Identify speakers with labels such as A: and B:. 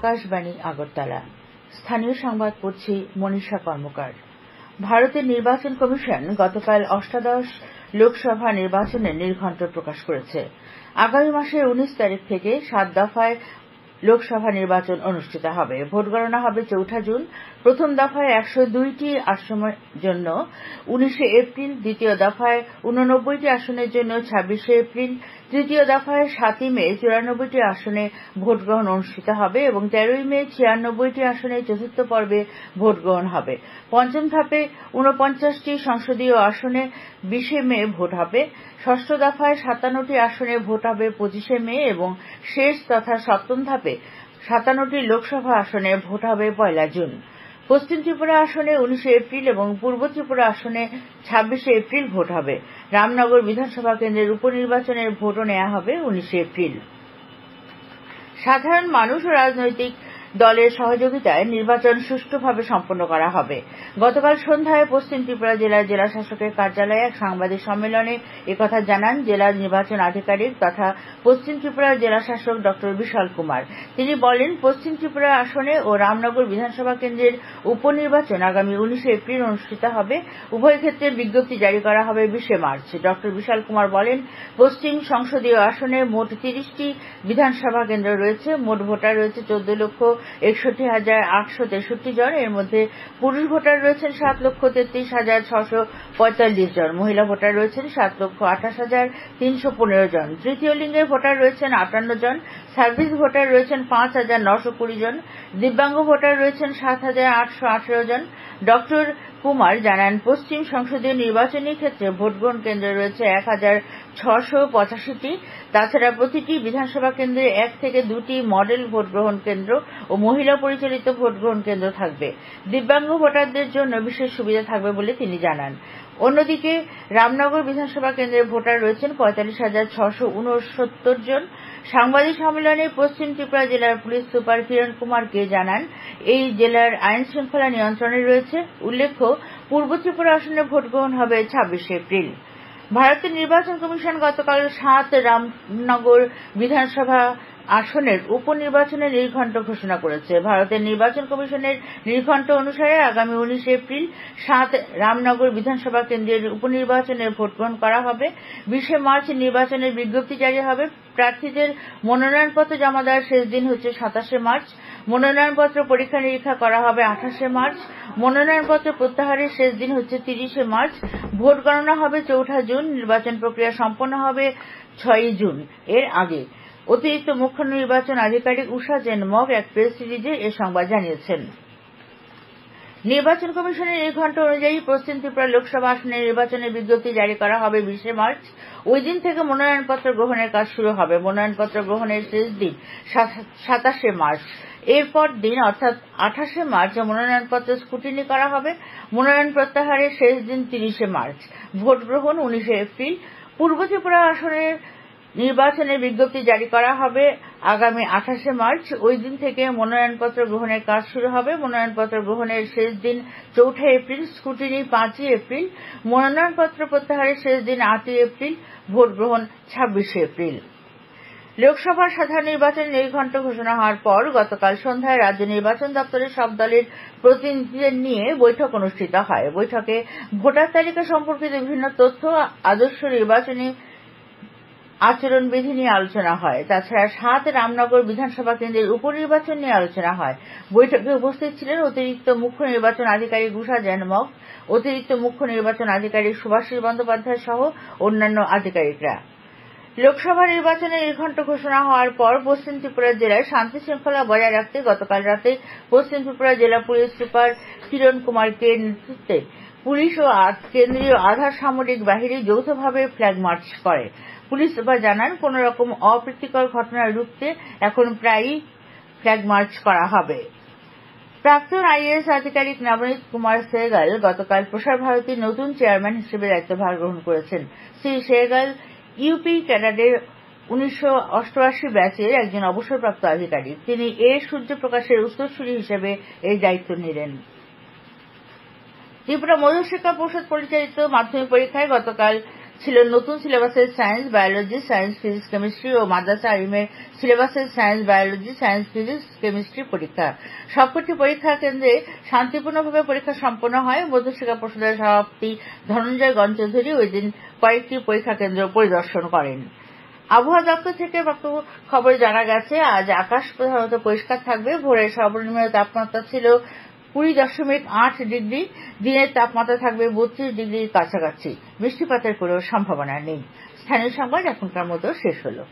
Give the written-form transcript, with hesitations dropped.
A: আকাশবাণী আগরতলা। স্থানীয় সংবাদ পড়ছি মনীষা কর্মকার। ভারতের নির্বাচন কমিশন গতকাল অষ্টাদশ লোকসভা নির্বাচনের নির্ঘণ্ট প্রকাশ করেছে। আগামী মাসের 19 তারিখ থেকে 7 দফায় লোকসভা নির্বাচন অনুষ্ঠিত হবে। ভোট গণনা হবে 4 জুন। প্রথম দফায় 102টি আসনের জন্য 19 এপ্রিল, দ্বিতীয় দফায় 89টি আসনের জন্য 26 এপ্রিল, তৃতীয় দফায় 7 মে 94টি আসনে ভোট গ্রহণ অনুষ্ঠিত হবে এবং 13 মে 96টি আসনে চতুর্থ পর্বে ভোট গ্রহণ হবে। পঞ্চম ধাপে 49টি সংসদীয় আসনে 20 মে ভোট হবে। ষষ্ঠ দফায় 57টি আসনে ভোট হবে 25 মে এবং শেষ তথা সপ্তম ধাপে 57টি লোকসভা আসনে ভোট হবে 1 জুন। পশ্চিম ত্রিপুরা আসনে 19 এপ্রিল এবং পূর্ব ত্রিপুরা আসনে 26 এপ্রিল ভোট হবে। রামনগর বিধানসভা কেন্দ্রের উপনির্বাচনের ভোটও নেওয়া হবে 19 এপ্রিল। সাধারণ মানুষ ও রাজনৈতিক দলের সহযোগিতায় নির্বাচন সুষ্ঠুভাবে সম্পন্ন করা হবে। গতকাল সন্ধ্যায় পশ্চিম ত্রিপুরা জেলার জেলাশাসকের কার্যালয়ে এক সাংবাদিক সম্মেলনে একথা জানান জেলার নির্বাচন আধিকারিক তথা পশ্চিম ত্রিপুরার জেলাশাসক ড বিশাল কুমার। তিনি বলেন, পশ্চিম ত্রিপুরা আসনে ও রামনগর বিধানসভা কেন্দ্রের উপনির্বাচন আগামী 19 এপ্রিল অনুষ্ঠিত হবে। উভয় ক্ষেত্রে বিজ্ঞপ্তি জারি করা হবে 20 মার্চ। ড বিশাল কুমার বলেন, পশ্চিম সংসদীয় আসনে মোট 30টি বিধানসভা কেন্দ্র রয়েছে। মোট ভোটার রয়েছে 14,61,863 জন। এর মধ্যে পুরুষ ভোটার রয়েছেন 7,33,645 জন, মহিলা ভোটার রয়েছেন 7,28,315 জন, তৃতীয় লিঙ্গের ভোটার রয়েছেন 58 জন, সার্ভিস ভোটার রয়েছেন 5,920 জন, দিব্যাঙ্গ ভোটার রয়েছেন 7,818 জন। ডক্টর কুমার জানান, পশ্চিম সংসদীয় নির্বাচনী ক্ষেত্রে ভোটগ্রহণ কেন্দ্র রয়েছে 1,685টি। তাছাড়া প্রতিটি বিধানসভা কেন্দ্রে 1 থেকে 2টি মডেল ভোটগ্রহণ কেন্দ্র ও মহিলা পরিচালিত ভোটগ্রহণ কেন্দ্র থাকবে। দিব্যাঙ্গ ভোটারদের জন্য বিশেষ সুবিধা থাকবে বলে তিনি জানান। অন্যদিকে রামনগর বিধানসভা কেন্দ্রের ভোটার রয়েছেন 45,669 জন। সাংবাদিক সম্মেলনে পশ্চিম ত্রিপুরা জেলার পুলিশ সুপার কিরণ কুমার কে জানান, এই জেলার আইন শৃঙ্খলা নিয়ন্ত্রণে রয়েছে। উল্লেখ্য, পূর্ব ত্রিপুরা আসনে ভোট গ্রহণ হবে 26 এপ্রিল। ভারতের নির্বাচন কমিশন গতকাল 7 রামনগর বিধানসভা আসনের উপনির্বাচনের নির্ঘণ্ট ঘোষণা করেছে। ভারতের নির্বাচন কমিশনের নির্ঘণ্ট অনুসারে আগামী 19 এপ্রিল 7 রামনগর বিধানসভা কেন্দ্রের উপনির্বাচনের ভোট গ্রহণ করা হবে। 20 মার্চ নির্বাচনের বিজ্ঞপ্তি জারি হবে। প্রার্থীদের মনোনয়নপত্র জমা দেওয়ার শেষ দিন হচ্ছে 27 মার্চ। মনোনয়নপত্র পরীক্ষা নিরীক্ষা করা হবে 28 মার্চ। মনোনয়নপত্র প্রত্যাহারের শেষ দিন হচ্ছে 30 মার্চ। ভোট গণনা হবে 4 জুন। নির্বাচন প্রক্রিয়া সম্পন্ন হবে 6 জুন। এর আগে অতিরিক্ত মুখ্য নির্বাচন আধিকারিক উষা জেনমগ এক প্রেস রিলিজে এ সংবাদ জানিয়েছেন। নির্বাচন কমিশনের নির্ঘণ্ট অনুযায়ী পশ্চিম ত্রিপুরা লোকসভা আসনের নির্বাচনের বিজ্ঞপ্তি জারি করা হবে 20 মার্চ। ওই দিন থেকে মনোনয়নপত্র গ্রহণের কাজ শুরু হবে। মনোনয়নপত্র গ্রহণের শেষ দিন 27 মার্চ। এরপর দিন অর্থাৎ 28 মার্চ মনোনয়নপত্র স্ক্রুটিনি করা হবে। মনোনয়ন প্রত্যাহারের শেষ দিন 30 মার্চ। ভোট গ্রহণ 19 এপ্রিল। পূর্ব ত্রিপুরা আসনের নির্বাচনের বিজ্ঞপ্তি জারি করা হবে আগামী 28 মার্চ। ওই দিন থেকে মনোনয়নপত্র গ্রহণের কাজ শুরু হবে। মনোনয়নপত্র গ্রহণের শেষ দিন 4 এপ্রিল। Scrutiny 5 April. মনোনয়নপত্র প্রত্যাহারের শেষ দিন 8 এপ্রিল। ভোট গ্রহণ 26 এপ্রিল। লোকসভার সাধারণ নির্বাচনের নির্ঘণ্ট ঘোষণা হওয়ার পর গতকাল সন্ধ্যায় রাজ্য নির্বাচন দপ্তরের সব দলের প্রতিনিধিদের নিয়ে বৈঠক অনুষ্ঠিত হয়। বৈঠকে ভোটার তালিকা সম্পর্কিত বিভিন্ন তথ্য, আদর্শ নির্বাচনী আচরণবিধি নিয়ে আলোচনা হয়। তাছাড়া 7 রামনগর বিধানসভা কেন্দ্রের উপনির্বাচন নিয়ে আলোচনা হয়। বৈঠকে উপস্থিত ছিলেন অতিরিক্ত মুখ্য নির্বাচন আধিকারিক উষা জেনমগ, অতিরিক্ত মুখ্য নির্বাচন আধিকারিক সুভাষিস বন্দ্যোপাধ্যায় সহ অন্যান্য আধিকারিকরা। লোকসভা নির্বাচনের নির্ঘণ্ট ঘোষণা হওয়ার পর পশ্চিম ত্রিপুরা জেলায় শান্তি শৃঙ্খলা বজায় রাখতে গতকাল রাতে পশ্চিম ত্রিপুরা জেলা পুলিশ সুপার কিরণ কুমার কে নেতৃত্বে পুলিশ ও কেন্দ্রীয় আধা সামরিক বাহিনী যৌথভাবে ফ্ল্যাগ মার্চ করে। পুলিশ সুপার জানান, কোন রকম অপ্রীতিকর ঘটনা রুখতে এখন প্রায়ই ফ্ল্যাগ মার্চ করা হবে। প্রাক্তন আইএএস আধিকারিক নবনীত কুমার সেহগাল গতকাল প্রসার ভারতীর নতুন চেয়ারম্যান হিসেবে দায়িত্বভার গ্রহণ করেছেন। শ্রী সেহগাল ইউপি ক্যাডারের 1988 ব্যাচের একজন অবসরপ্রাপ্ত আধিকারিক। তিনি সূর্যপ্রকাশের উত্তরসূরি হিসেবে এই দায়িত্ব নিলেন। ত্রিপুরা মধ্যশিক্ষা পরিষদ পরিচালিত মাধ্যমিক পরীক্ষায় গতকাল ছিল নতুন সিলেবাসের science, biology, science, physics, chemistry ও মাদ্রাসা আলিমের সিলেবাসের science, biology, science, physics, chemistry পরীক্ষা। সবকটি পরীক্ষা কেন্দ্রে শান্তিপূর্ণভাবে পরীক্ষা সম্পন্ন হয়। মধ্যশিক্ষা পর্ষদের সভাপতি ধনঞ্জয় গণচৌধুরী ওই দিন কয়েকটি পরীক্ষা কেন্দ্র পরিদর্শন করেন। আবহাওয়া দপ্তর থেকে প্রাপ্ত খবরে জানা গেছে, আজ আকাশ প্রধানত পরিষ্কার থাকবে। ভোরের সর্বনিম্ন তাপমাত্রা ছিল 20.8 ডিগ্রি, দিনের তাপমাত্রা থাকবে 32 ডিগ্রির কাছাকাছি। বৃষ্টিপাতের কোনো সম্ভাবনা নেই। স্থানীয় সংবাদ এখনকার মতো শেষ হলো।